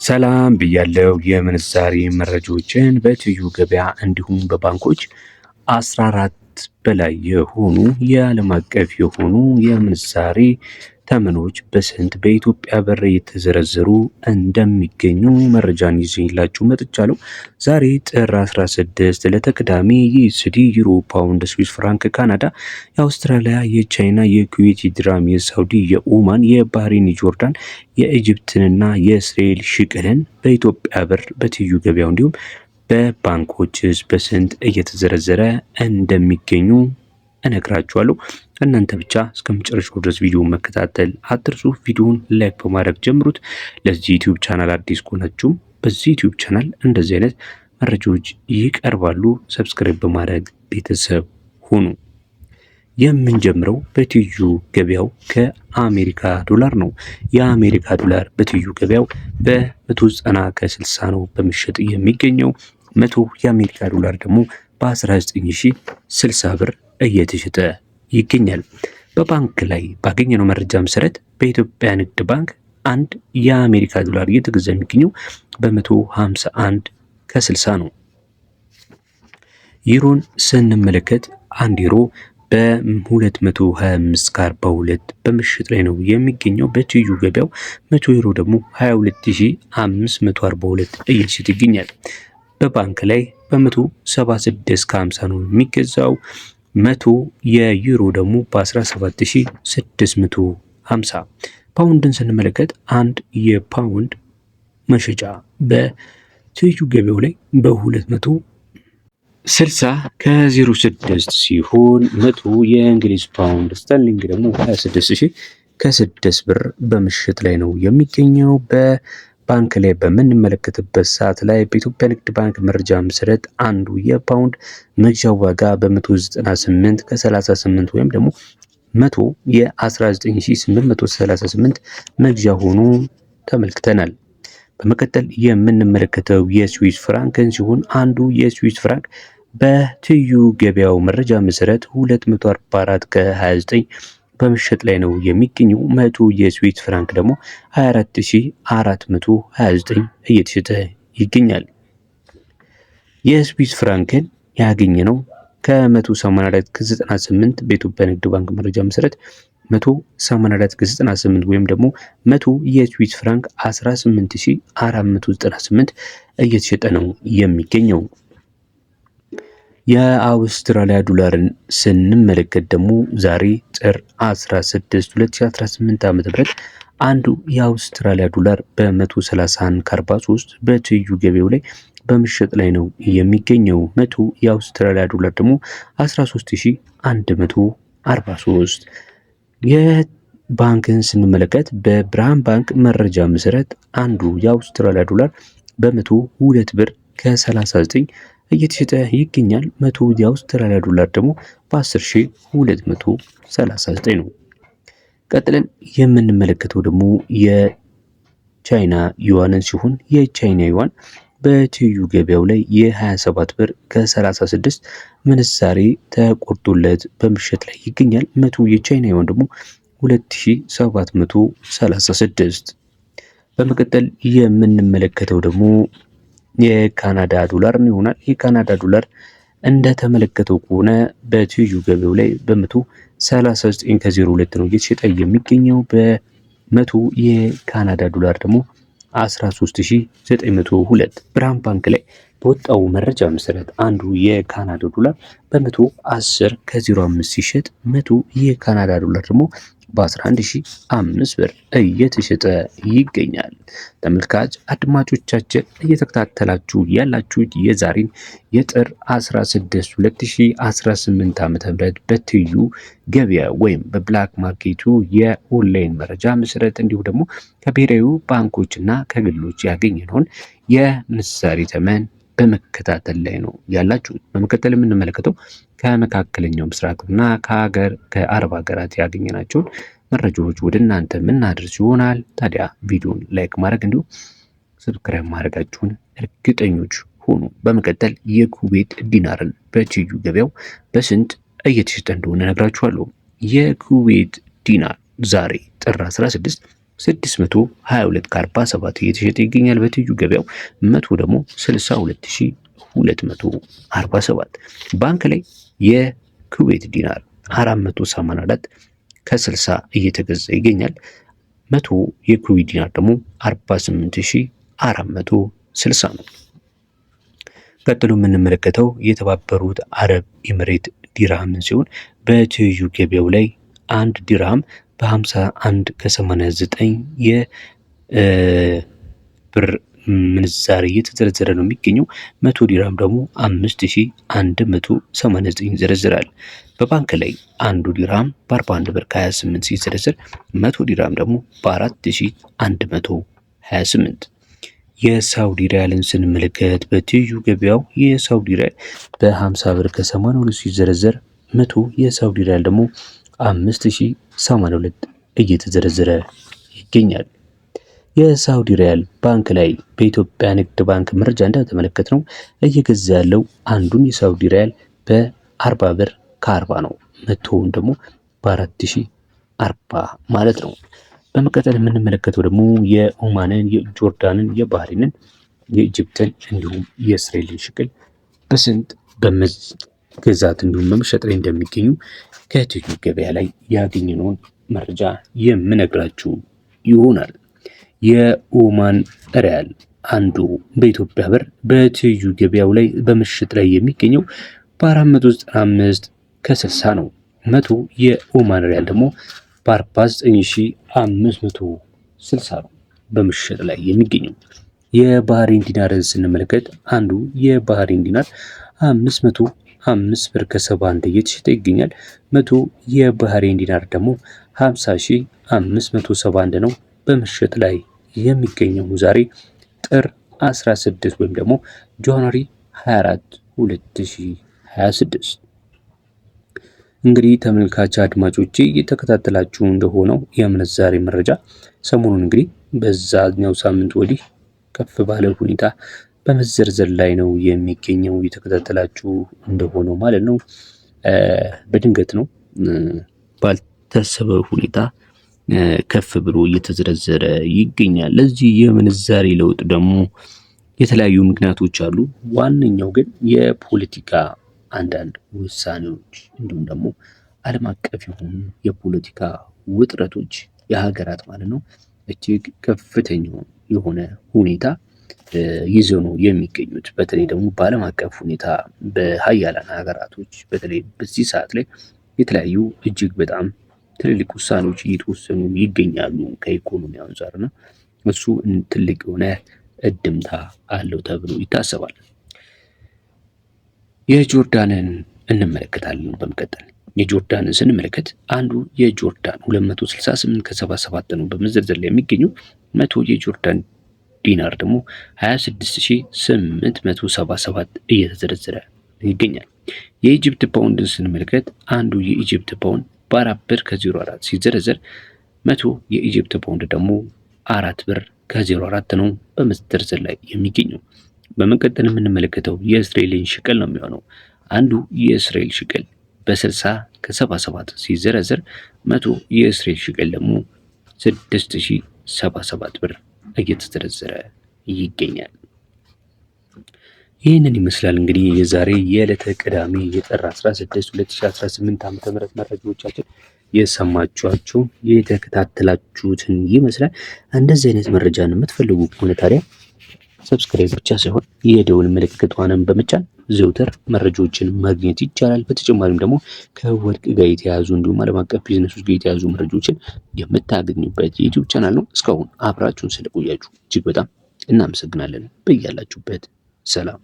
ሰላም ብያለው። የምንዛሬ መረጃዎችን በትይዩ ገበያ እንዲሁም በባንኮች 14 በላይ የሆኑ የዓለም አቀፍ የሆኑ የምንዛሬ ተመኖች በስንት በኢትዮጵያ ብር የተዘረዘሩ እንደሚገኙ መረጃን ይዤላችሁ መጥቻለሁ። ዛሬ ጥር 16 ለተቅዳሜ የዩኤስዲ፣ ዩሮ፣ ፓውንድ፣ ስዊስ ፍራንክ፣ ካናዳ፣ የአውስትራሊያ፣ የቻይና፣ የኩዌት ድራም፣ የሳውዲ፣ የኦማን፣ የባህሬን፣ የጆርዳን፣ የኢጅፕትንና የእስራኤል ሽቅልን በኢትዮጵያ ብር በትይዩ ገበያው እንዲሁም በባንኮችስ በስንት እየተዘረዘረ እንደሚገኙ እነግራችኋለሁ። እናንተ ብቻ እስከ መጨረሻው ድረስ ቪዲዮውን መከታተል አትርሱ። ቪዲዮውን ላይክ በማድረግ ጀምሩት። ለዚህ ዩቲዩብ ቻናል አዲስ ከሆናችሁም በዚህ ዩቲዩብ ቻናል እንደዚህ አይነት መረጃዎች ይቀርባሉ። ሰብስክራይብ በማድረግ ቤተሰብ ሁኑ። የምንጀምረው በትይዩ ገበያው ከአሜሪካ ዶላር ነው። የአሜሪካ ዶላር በትይዩ ገበያው በ190 ከ60 ነው በመሸጥ የሚገኘው። 100 የአሜሪካ ዶላር ደግሞ በ19060 ብር እየተሸጠ ይገኛል። በባንክ ላይ ባገኘነው መረጃ መሰረት በኢትዮጵያ ንግድ ባንክ አንድ የአሜሪካ ዶላር እየተገዛ የሚገኘው በ151 ከ60 ነው። ዩሮን ስንመለከት አንድ ዩሮ በ225 ከ42 በምሽት ላይ ነው የሚገኘው። በትይዩ ገበያው 100 ዩሮ ደግሞ 22542 እየተሸጠ ይገኛል። በባንክ ላይ በ176 ከ50 ነው የሚገዛው። 100 የዩሮ ደግሞ በ17650። ፓውንድን ስንመለከት አንድ የፓውንድ መሸጫ በትይዩ ገበያው ላይ በ260 ከ06 ሲሆን 100 የእንግሊዝ ፓውንድ ስተርሊንግ ደግሞ 26000 ከ6 ብር በምሽት ላይ ነው የሚገኘው። ባንክ ላይ በምንመለከትበት ሰዓት ላይ በኢትዮጵያ ንግድ ባንክ መረጃ መሰረት አንዱ የፓውንድ መግዣ ዋጋ በ198 ከ38 ወይም ደግሞ 100 የ19838 መግዣ ሆኖ ተመልክተናል። በመቀጠል የምንመለከተው የስዊስ ፍራንክን ሲሆን አንዱ የስዊስ ፍራንክ በትይዩ ገበያው መረጃ መሰረት 244 ከ29 በመሸጥ ላይ ነው የሚገኘው። 100 የስዊስ ፍራንክ ደግሞ 24429 እየተሸጠ ይገኛል። የስዊስ ፍራንክን ያገኘነው ከ184 ከ98 በኢትዮጵያ ንግድ ባንክ መረጃ መሰረት 184 ከ98 ወይም ደግሞ 100 የስዊስ ፍራንክ 18498 እየተሸጠ ነው የሚገኘው። የአውስትራሊያ ዶላርን ስንመለከት ደግሞ ዛሬ ጥር 16 2018 ዓ.ም አንዱ የአውስትራሊያ ዶላር በ131 ከ43 በትይዩ ገበያው ላይ በምሽጥ ላይ ነው የሚገኘው። 100 የአውስትራሊያ ዶላር ደግሞ 13143። የባንክን ስንመለከት በብርሃን ባንክ መረጃ መሰረት አንዱ የአውስትራሊያ ዶላር በ102 ብር ከ39 እየተሸጠ ይገኛል። 100 የአውስትራሊያ ዶላር ደግሞ በ10239 ነው። ቀጥለን የምንመለከተው ደግሞ የቻይና ዩዋንን ሲሆን የቻይና ዩዋን በትይዩ ገበያው ላይ የ27 ብር ከ36 ምንዛሬ ተቆርጦለት በምሽት ላይ ይገኛል። 100 የቻይና ዩዋን ደግሞ 2736። በመቀጠል የምንመለከተው ደግሞ የካናዳ ዶላር ይሆናል። የካናዳ ዶላር እንደተመለከተው ከሆነ በትይዩ ገበያው ላይ በ139 ከ02 ነው እየተሸጠ የሚገኘው። በ100 የካናዳ ዶላር ደግሞ 13902። ብርሃን ባንክ ላይ በወጣው መረጃ መሰረት አንዱ የካናዳ ዶላር በ110 ከ05 ሲሸጥ 100 የካናዳ ዶላር ደግሞ በ11005 ብር እየተሸጠ ይገኛል። ተመልካች አድማጮቻችን እየተከታተላችሁ ያላችሁት የዛሬን የጥር 16 2018 ዓ.ም በትይዩ ገበያ ወይም በብላክ ማርኬቱ የኦንላይን መረጃ መሰረት እንዲሁም ደግሞ ከብሔራዊ ባንኮችና ከግሎች ያገኘነውን የምንዛሬ ተመን በመከታተል ላይ ነው ያላችሁት። በመከተል የምንመለከተው ከመካከለኛው ምስራቅና ከአረብ ሀገራት ያገኘናቸውን መረጃዎች ወደ እናንተ የምናደርስ ይሆናል። ታዲያ ቪዲዮን ላይክ ማድረግ እንዲሁም ሰብስክራይብ ማድረጋችሁን እርግጠኞች ሁኑ። በመቀጠል የኩዌት ዲናርን በትይዩ ገበያው በስንት እየተሸጠ እንደሆነ ነግራችኋለሁ። የኩዌት ዲናር ዛሬ ጥር 16 622 ከ47 እየተሸጠ ይገኛል። በትይዩ ገበያው 100 ደግሞ 62247። ባንክ ላይ የኩዌት ዲናር 484 ከ60 እየተገዛ ይገኛል። 100 የኩዌት ዲናር ደግሞ 48460 ነው። ቀጥሎ የምንመለከተው የተባበሩት አረብ ኤምሬት ዲርሃምን ሲሆን በትይዩ ገበያው ላይ አንድ ዲርሃም በ51 ከ89 የብር ምንዛሬ እየተዘረዘረ ነው የሚገኘው። 100 ዲርሃም ደግሞ 5189 ይዘረዝራል። በባንክ ላይ አንዱ ዲርሃም በ41 ብር ከ28 ሲዘረዘር 100 ዲርሃም ደግሞ በ4128። የሳውዲ ሪያልን ስንመለከት በትይዩ ገበያው የሳውዲ ሪያል በ50 ብር ከ82 ሲዘረዘር 100 የሳውዲ ሪያል ደግሞ 5082 እየተዘረዘረ ይገኛል። የሳውዲ ሪያል ባንክ ላይ በኢትዮጵያ ንግድ ባንክ መረጃ እንደተመለከትነው እየገዛ ያለው አንዱን የሳውዲ ሪያል በ40 ብር ከ40 ነው። 100ውን ደግሞ በ4040 ማለት ነው። በመቀጠል የምንመለከተው ደግሞ የኦማንን፣ የጆርዳንን፣ የባህሬንን፣ የኢጅፕትን እንዲሁም የእስራኤልን ሽቅል በስንት በመግዛት እንዲሁም በመሸጥ ላይ እንደሚገኙ ከትይዩ ገበያ ላይ ያገኘነውን መረጃ የምነግራችሁ ይሆናል። የኦማን ሪያል አንዱ በኢትዮጵያ ብር በትይዩ ገበያው ላይ በምሽት ላይ የሚገኘው በ495 ከ60 ነው። 100 የኦማን ሪያል ደግሞ በ49560 ነው በምሽት ላይ የሚገኘው። የባህሬን ዲናርን ስንመለከት አንዱ የባህሬን ዲናር 505 ብር ከ71 እየተሸጠ ይገኛል። 100 የባህሬን ዲናር ደግሞ 50571 ነው በምሽት ላይ የሚገኘው ዛሬ ጥር 16 ወይም ደግሞ ጃንዋሪ 24 2026። እንግዲህ ተመልካች አድማጮቼ እየተከታተላችሁ እንደሆነው የምንዛሬ መረጃ ሰሞኑን እንግዲህ በዛኛው ሳምንት ወዲህ ከፍ ባለ ሁኔታ በመዘርዘር ላይ ነው የሚገኘው። እየተከታተላችሁ እንደሆነው ማለት ነው። በድንገት ነው ባልታሰበ ሁኔታ ከፍ ብሎ እየተዘረዘረ ይገኛል። ለዚህ የምንዛሬ ለውጥ ደግሞ የተለያዩ ምክንያቶች አሉ። ዋነኛው ግን የፖለቲካ አንዳንድ ውሳኔዎች እንዲሁም ደግሞ ዓለም አቀፍ የሆኑ የፖለቲካ ውጥረቶች የሀገራት ማለት ነው እጅግ ከፍተኛ የሆነ ሁኔታ ይዘው ነው የሚገኙት። በተለይ ደግሞ በዓለም አቀፍ ሁኔታ በሀያላን ሀገራቶች በተለይ በዚህ ሰዓት ላይ የተለያዩ እጅግ በጣም ትልልቅ ውሳኔዎች እየተወሰኑ ይገኛሉ ከኢኮኖሚ አንጻርና እሱ ትልቅ የሆነ እድምታ አለው ተብሎ ይታሰባል። የጆርዳንን እንመለከታለን። በመቀጠል የጆርዳንን ስንመለከት አንዱ የጆርዳን 268 ከ77 ነው በመዘርዘር ላይ የሚገኘው። 100 የጆርዳን ዲናር ደግሞ 26877 እየተዘረዘረ ይገኛል። የኢጅፕት ፓውንድን ስንመለከት አንዱ የኢጅፕት ፓውንድ በ4 ብር ከ04 ሲዘረዘር 100 የኢጅፕት ፓውንድ ደግሞ 4 ብር ከ04 ነው በመዘርዘር ላይ የሚገኘው። በመቀጠል የምንመለከተው የእስራኤልን ሽቅል ነው የሚሆነው። አንዱ የእስራኤል ሽቅል በ60 ከ77 ሲዘረዘር 100 የእስራኤል ሽቅል ደግሞ 6077 ብር እየተዘረዘረ ይገኛል። ይህንን ይመስላል እንግዲህ የዛሬ የዕለተ ቅዳሜ የጥር 16 2018 ዓ.ም መረጃዎቻችን የሰማችኋቸው የተከታተላችሁትን ይመስላል። እንደዚህ አይነት መረጃን የምትፈልጉ ከሆነ ታዲያ ሰብስክራይብ ብቻ ሳይሆን የደውል ምልክቷንም በመጫን ዘውትር መረጃዎችን ማግኘት ይቻላል። በተጨማሪም ደግሞ ከወርቅ ጋር የተያዙ እንዲሁም ዓለም አቀፍ ቢዝነሶች ጋር የተያዙ መረጃዎችን የምታገኙበት የዩቲዩብ ቻናል ነው። እስካሁን አብራችሁን ስለቆያችሁ እጅግ በጣም እናመሰግናለን። በያላችሁበት ሰላም